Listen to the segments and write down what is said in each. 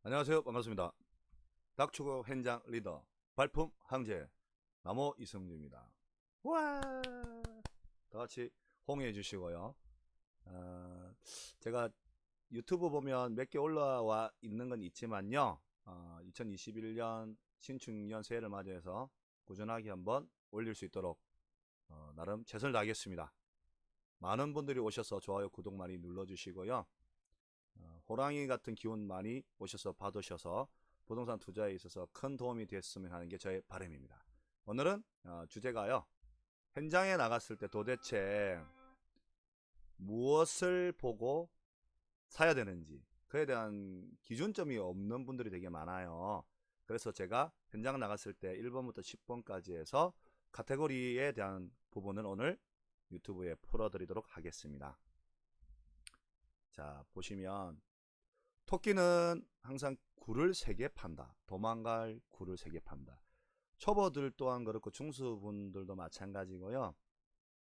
안녕하세요. 반갑습니다. 닥치고 현장 리더 발품 항제 나무 이성주입니다. 와! 다 같이 홍해해 주시고요. 어, 제가 유튜브 보면 몇 개 올라와 있는 건 있지만요. 2021년 신축년 새해를 맞이해서 꾸준하게 한번 올릴 수 있도록 나름 최선을 다하겠습니다. 많은 분들이 오셔서 좋아요, 구독 많이 눌러주시고요. 호랑이 같은 기운 많이 오셔서 받으셔서 부동산 투자에 있어서 큰 도움이 됐으면 하는 게 저의 바람입니다. 오늘은 주제가요. 현장에 나갔을 때 도대체 무엇을 보고 사야 되는지 그에 대한 기준점이 없는 분들이 되게 많아요. 그래서 제가 현장 나갔을 때 1번부터 10번까지 해서 카테고리에 대한 부분을 오늘 유튜브에 풀어드리도록 하겠습니다. 자, 보시면 토끼는 항상 굴을 3개 판다. 도망갈 굴을 3개 판다. 초보들 또한 그렇고 중수분들도 마찬가지고요.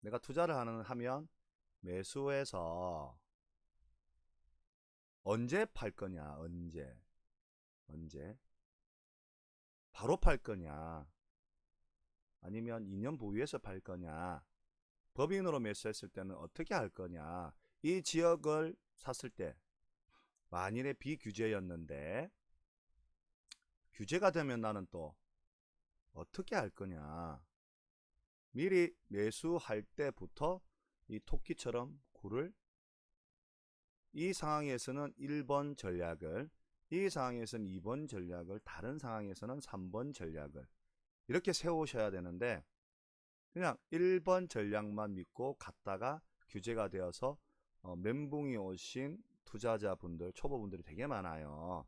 내가 투자를 하면 매수해서 언제 팔 거냐, 언제 바로 팔 거냐, 아니면 2년 보유해서 팔 거냐, 법인으로 매수했을 때는 어떻게 할 거냐. 이 지역을 샀을 때 만일에 비규제였는데 규제가 되면 나는 또 어떻게 할 거냐. 미리 매수할 때부터 이 토끼처럼 굴을 이 상황에서는 1번 전략을, 이 상황에서는 2번 전략을, 다른 상황에서는 3번 전략을 이렇게 세우셔야 되는데 그냥 1번 전략만 믿고 갔다가 규제가 되어서 멘붕이 오신 투자자분들, 초보분들이 되게 많아요.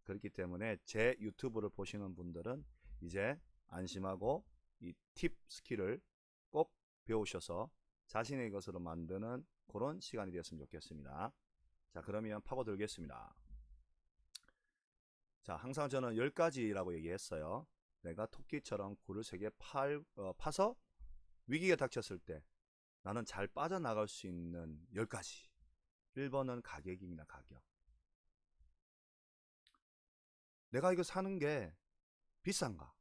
그렇기 때문에 제 유튜브를 보시는 분들은 이제 안심하고 이 팁 스킬을 꼭 배우셔서 자신의 것으로 만드는 그런 시간이 되었으면 좋겠습니다. 자, 그러면 파고들겠습니다. 자, 항상 저는 10가지라고 얘기했어요. 내가 토끼처럼 굴을 3개 파서 위기가 닥쳤을 때 나는 잘 빠져나갈 수 있는 10가지. 1번은 가격입니다. 가격. 내가 이거 사는 게 비싼가?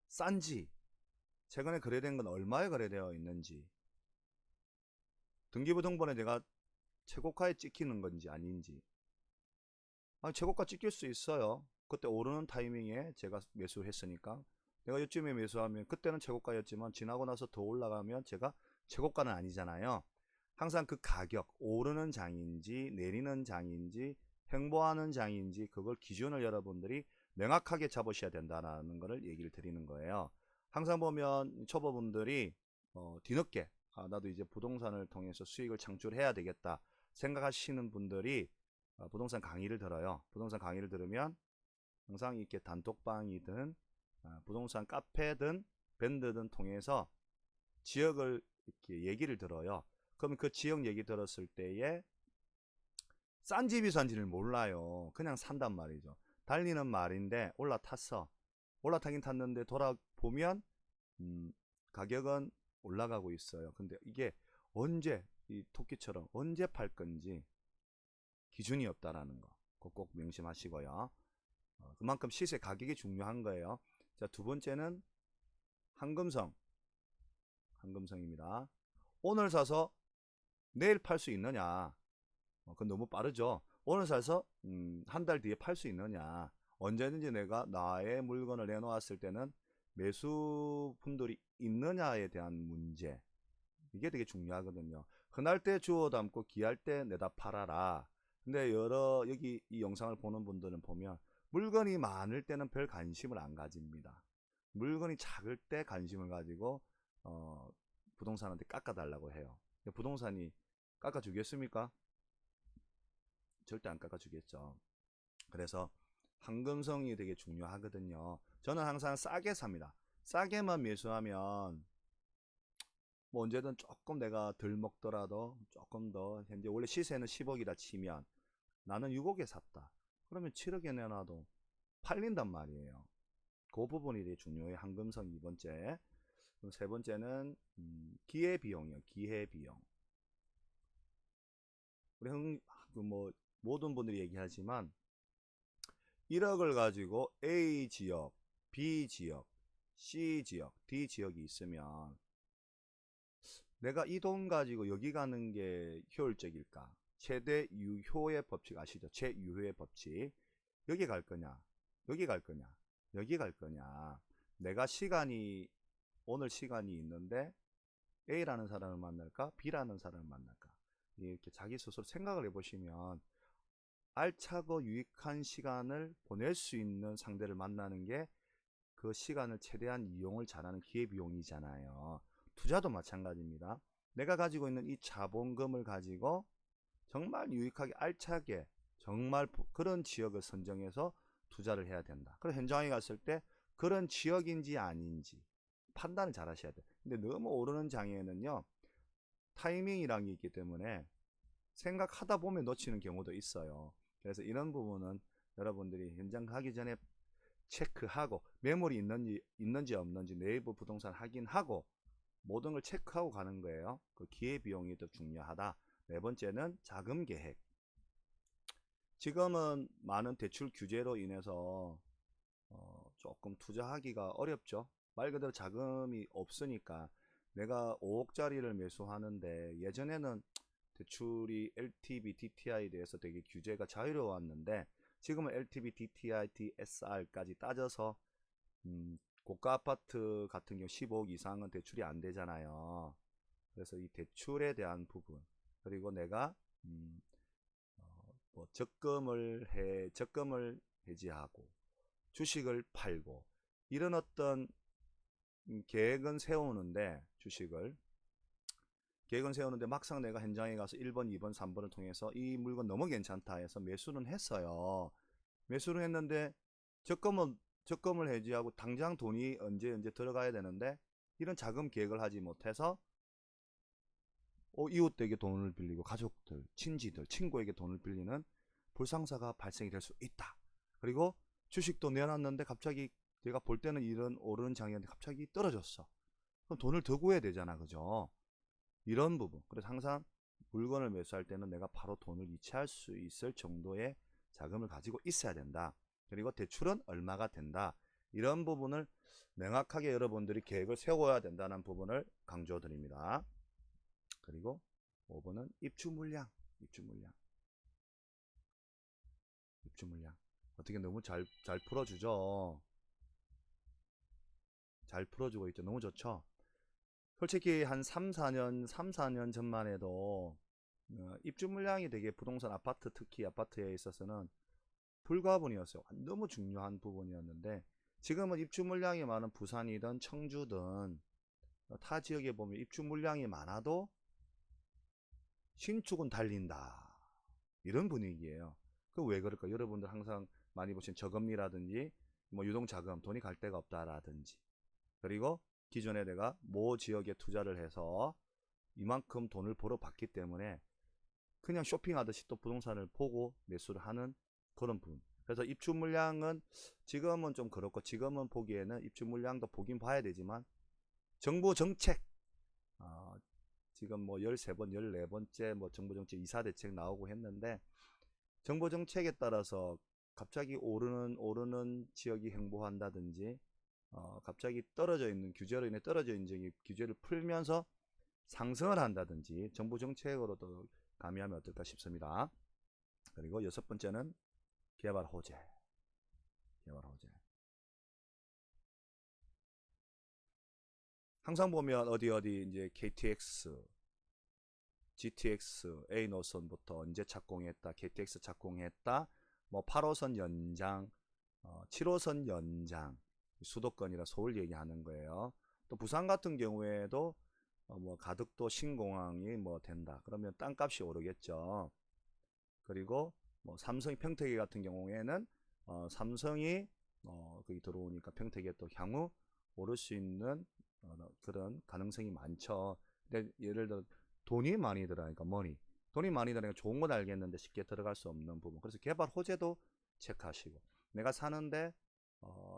싼지? 최근에 거래된 건 얼마에 거래되어 있는지? 등기부등본에 내가 최고가에 찍히는 건지 아닌지? 아니, 최고가 찍힐 수 있어요. 그때 오르는 타이밍에 제가 매수했으니까 내가 요쯤에 매수하면 그때는 최고가였지만 지나고 나서 더 올라가면 제가 최고가는 아니잖아요. 항상 그 가격, 오르는 장인지 내리는 장인지 횡보하는 장인지 그걸 기준을 여러분들이 명확하게 잡으셔야 된다는 것을 얘기를 드리는 거예요. 항상 보면 초보분들이 뒤늦게 나도 이제 부동산을 통해서 수익을 창출해야 되겠다 생각하시는 분들이 부동산 강의를 들어요. 부동산 강의를 들으면 항상 이렇게 단톡방이든 부동산 카페든 밴드든 통해서 지역을 이렇게 얘기를 들어요. 그러면 그 지역 얘기 들었을 때에 싼지 비싼지를 몰라요. 그냥 산단 말이죠. 달리는 말인데 올라탔어. 올라타긴 탔는데 돌아보면 가격은 올라가고 있어요. 근데 이게 언제 이 토끼처럼 언제 팔 건지 기준이 없다라는 거 꼭 명심하시고요. 그만큼 시세 가격이 중요한 거예요. 자, 두 번째는 황금성입니다. 오늘 사서 내일 팔 수 있느냐? 그건 너무 빠르죠. 오늘 사서 한 달 뒤에 팔 수 있느냐? 언제든지 내가 나의 물건을 내놓았을 때는 매수분들이 있느냐에 대한 문제, 이게 되게 중요하거든요. 흔할 때 주워 담고 귀할 때 내다 팔아라. 근데 여기 이 영상을 보는 분들은 보면 물건이 많을 때는 별 관심을 안 가집니다. 물건이 작을 때 관심을 가지고 부동산한테 깎아달라고 해요. 부동산이 깎아주겠습니까? 절대 안 깎아주겠죠. 그래서 황금성이 되게 중요하거든요. 저는 항상 싸게 삽니다. 싸게만 매수하면 뭐 언제든 조금 내가 덜 먹더라도 조금 더, 현재 원래 시세는 10억이라 치면 나는 6억에 샀다. 그러면 7억에 내놔도 팔린단 말이에요. 그 부분이 되게 중요해요. 황금성 2번째. 그럼 세 번째는 기회비용이요. 기회비용. 우리 뭐 모든 분들이 얘기하지만 1억을 가지고 A 지역, B 지역, C 지역, D 지역이 있으면 내가 이 돈 가지고 여기 가는 게 효율적일까? 최대 유효의 법칙 아시죠? 최유효의 법칙. 여기 갈 거냐? 여기 갈 거냐? 여기 갈 거냐? 내가 오늘 시간이 있는데 A라는 사람을 만날까? B라는 사람을 만날까? 이렇게 자기 스스로 생각을 해보시면 알차고 유익한 시간을 보낼 수 있는 상대를 만나는 게 그 시간을 최대한 이용을 잘하는 기회비용이잖아요. 투자도 마찬가지입니다. 내가 가지고 있는 이 자본금을 가지고 정말 유익하게 알차게 정말 그런 지역을 선정해서 투자를 해야 된다. 그럼 현장에 갔을 때 그런 지역인지 아닌지 판단을 잘 하셔야 돼요. 근데 너무 오르는 장에는요, 타이밍이란 게 있기 때문에 생각하다 보면 놓치는 경우도 있어요. 그래서 이런 부분은 여러분들이 현장 가기 전에 체크하고, 매물이 있는지 없는지 네이버 부동산 확인하고 모든 걸 체크하고 가는 거예요. 그 기회비용이 더 중요하다. 네 번째는 자금 계획. 지금은 많은 대출 규제로 인해서 조금 투자하기가 어렵죠. 말 그대로 자금이 없으니까. 내가 5억짜리를 매수하는데 예전에는 대출이 LTV, DTI에 대해서 되게 규제가 자유로웠는데 지금은 LTV, DTI, DSR까지 따져서 고가 아파트 같은 경우 15억 이상은 대출이 안 되잖아요. 그래서 이 대출에 대한 부분, 그리고 내가 뭐 적금을 해지하고 주식을 팔고 이런 어떤 계획은 세우는데 막상 내가 현장에 가서 1번, 2번, 3번을 통해서 이 물건 너무 괜찮다 해서 매수는 했어요. 매수를 했는데 적금을 해지하고 당장 돈이 언제 들어가야 되는데 이런 자금 계획을 하지 못해서 이웃에게 돈을 빌리고 가족들, 친지들, 친구에게 돈을 빌리는 불상사가 발생이 될 수 있다. 그리고 주식도 내놨는데 갑자기 제가 볼 때는 이런 오르는 장이었는데 갑자기 떨어졌어. 그럼 돈을 더 구해야 되잖아, 그죠? 이런 부분. 그래서 항상 물건을 매수할 때는 내가 바로 돈을 이체할 수 있을 정도의 자금을 가지고 있어야 된다. 그리고 대출은 얼마가 된다. 이런 부분을 명확하게 여러분들이 계획을 세워야 된다는 부분을 강조드립니다. 그리고 5번은 입주 물량. 어떻게 너무 잘 풀어주죠. 잘 풀어주고 있죠. 너무 좋죠. 솔직히 한 3-4년 전만 해도 입주 물량이 되게 부동산 아파트, 특히 아파트에 있어서는 불가분이었어요. 너무 중요한 부분이었는데 지금은 입주 물량이 많은 부산이든 청주든 타 지역에 보면 입주 물량이 많아도 신축은 달린다. 이런 분위기예요. 그 왜 그럴까? 여러분들 항상 많이 보신 저금리라든지 뭐 유동자금, 돈이 갈 데가 없다라든지, 그리고 기존에 내가 모 지역에 투자를 해서 이만큼 돈을 벌어 봤기 때문에 그냥 쇼핑하듯이 또 부동산을 보고 매수를 하는 그런 부분. 그래서 입주 물량은 지금은 좀 그렇고, 지금은 보기에는 입주 물량도 보긴 봐야 되지만 정부 정책, 지금 뭐 13번, 14번째 뭐 정부 정책 이사 대책 나오고 했는데 정부 정책에 따라서 갑자기 오르는 지역이 행보한다든지 갑자기 떨어져 있는 규제로 인해 떨어져 있는 지역이 규제를 풀면서 상승을 한다든지 정부 정책으로도 가미하면 어떨까 싶습니다. 그리고 6번째는 개발 호재. 항상 보면 어디 이제 KTX, GTX, A 노선부터 언제 착공했다, KTX 착공했다, 뭐 8호선 연장, 7호선 연장, 수도권이라 서울 얘기하는 거예요. 또 부산 같은 경우에도 뭐 가덕도 신공항이 뭐 된다. 그러면 땅값이 오르겠죠. 그리고 뭐 삼성 평택에 같은 경우에는 삼성이 거기 들어오니까 평택에 또 향후 오를 수 있는 그런 가능성이 많죠. 근데 예를 들어 돈이 많이 들어가니까 돈이 많이 들어가니까 좋은 건 알겠는데 쉽게 들어갈 수 없는 부분. 그래서 개발 호재도 체크하시고, 내가 사는데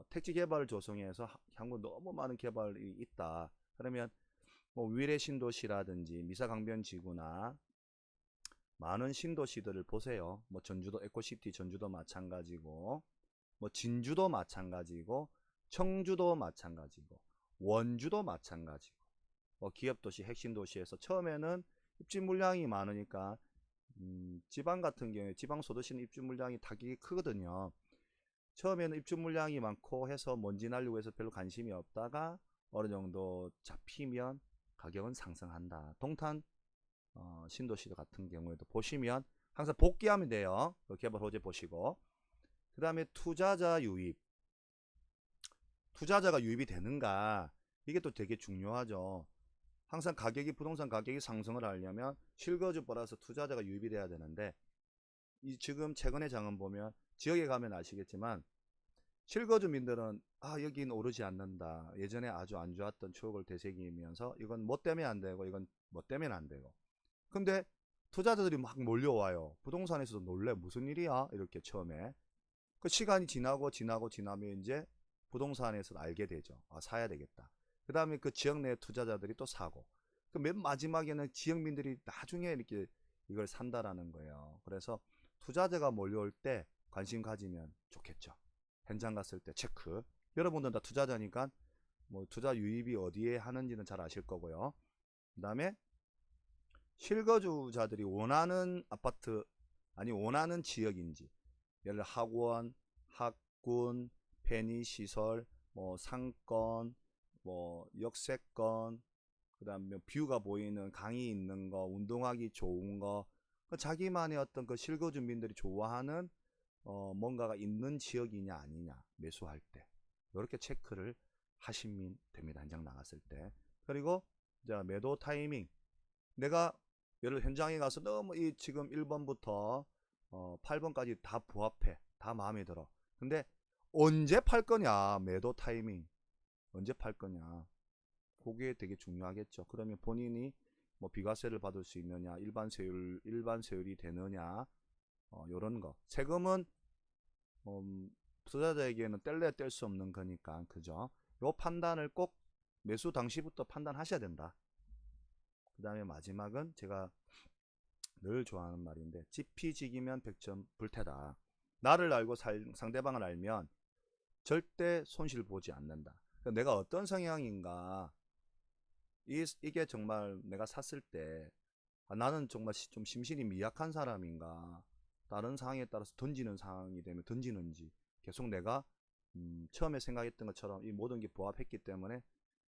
택지 개발을 조성해서 향후 너무 많은 개발이 있다. 그러면 뭐 위례 신도시라든지 미사강변지구나 많은 신도시들을 보세요. 뭐 전주도 에코시티 전주도 마찬가지고 뭐 진주도 마찬가지고 청주도 마찬가지고 원주도 마찬가지고 뭐 기업도시 핵심도시에서 처음에는 입지 물량이 많으니까 지방 같은 경우에 지방 소도시는 입주 물량이 타격이 크거든요. 처음에는 입주 물량이 많고 해서 먼지 날리고 해서 별로 관심이 없다가 어느 정도 잡히면 가격은 상승한다. 동탄 신도시 같은 경우에도 보시면 항상 복귀하면 돼요. 개발 호재 보시고 그 다음에 투자자 유입, 투자자가 유입이 되는가, 이게 또 되게 중요하죠. 항상 가격이 부동산 가격이 상승을 하려면 실거주 플러스 투자자가 유입이 돼야 되는데 지금 최근의 장은 보면 지역에 가면 아시겠지만 실거주민들은 여긴 오르지 않는다, 예전에 아주 안 좋았던 추억을 되새기면서 이건 뭐 때문에 안 되고 이건 뭐 때문에 안 되고, 근데 투자자들이 막 몰려와요. 부동산에서도 놀래, 무슨 일이야 이렇게. 처음에 그 시간이 지나면 이제 부동산에서 알게 되죠. 사야 되겠다. 그 다음에 그 지역 내 투자자들이 또 사고, 그 맨 마지막에는 지역민들이 나중에 이렇게 이걸 산다라는 거예요. 그래서 투자자가 몰려올 때 관심 가지면 좋겠죠. 현장 갔을 때 체크. 여러분들 다 투자자니까 뭐 투자 유입이 어디에 하는지는 잘 아실 거고요. 그 다음에 실거주자들이 원하는 아파트 아니 원하는 지역인지, 예를 들어 학원, 학군, 편의시설, 뭐 상권, 뭐 역세권, 그 다음에 뷰가 보이는 강이 있는 거, 운동하기 좋은 거, 자기만의 어떤 그 실거주민들이 좋아하는 뭔가가 있는 지역이냐 아니냐, 매수할 때 이렇게 체크를 하시면 됩니다. 현장 나갔을 때. 그리고 이제 매도 타이밍, 내가 예를 현장에 가서 너무 이 지금 1번부터 8번까지 다 부합해, 다 마음에 들어. 근데 언제 팔 거냐, 매도 타이밍 언제 팔 거냐, 그게 되게 중요하겠죠. 그러면 본인이 뭐 비과세를 받을 수 있느냐, 일반 세율이 되느냐, 요런 거. 세금은 투자자에게는 뗄래야 뗄 수 없는 거니까, 그죠? 요 판단을 꼭 매수 당시부터 판단하셔야 된다. 그 다음에 마지막은 제가 늘 좋아하는 말인데, 지피지기면 100점 불태다. 나를 알고 상대방을 알면 절대 손실 보지 않는다. 내가 어떤 성향인가, 이게 정말 내가 샀을 때 나는 정말 좀 심신이 미약한 사람인가, 다른 상황에 따라서 던지는 상황이 되면 던지는지, 계속 내가 처음에 생각했던 것처럼 이 모든 게 부합했기 때문에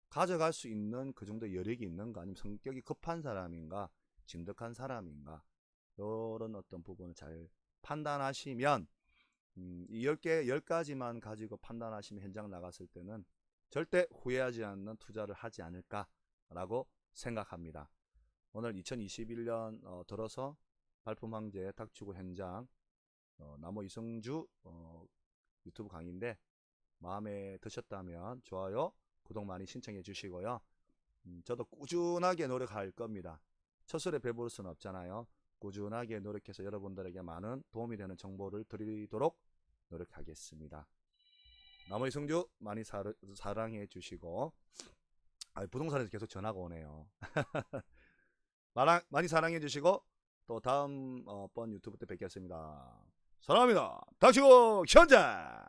가져갈 수 있는 그 정도 여력이 있는가, 아니면 성격이 급한 사람인가, 진득한 사람인가, 이런 어떤 부분을 잘 판단하시면 이 10가지만 가지고 판단하시면 현장 나갔을 때는 절대 후회하지 않는 투자를 하지 않을까라고 생각합니다. 오늘 2021년 들어서 발품 황제 닥치고 현장 나무 이성주 유튜브 강의인데, 마음에 드셨다면 좋아요, 구독 많이 신청해 주시고요. 저도 꾸준하게 노력할 겁니다. 첫술에 배부를 수는 없잖아요. 꾸준하게 노력해서 여러분들에게 많은 도움이 되는 정보를 드리도록 노력하겠습니다. 나무 이성주 많이 사랑해 주시고, 부동산에서 계속 전화가 오네요. 많이 사랑해 주시고, 또 다음 번 유튜브 때 뵙겠습니다. 사랑합니다. 닥치고 현장.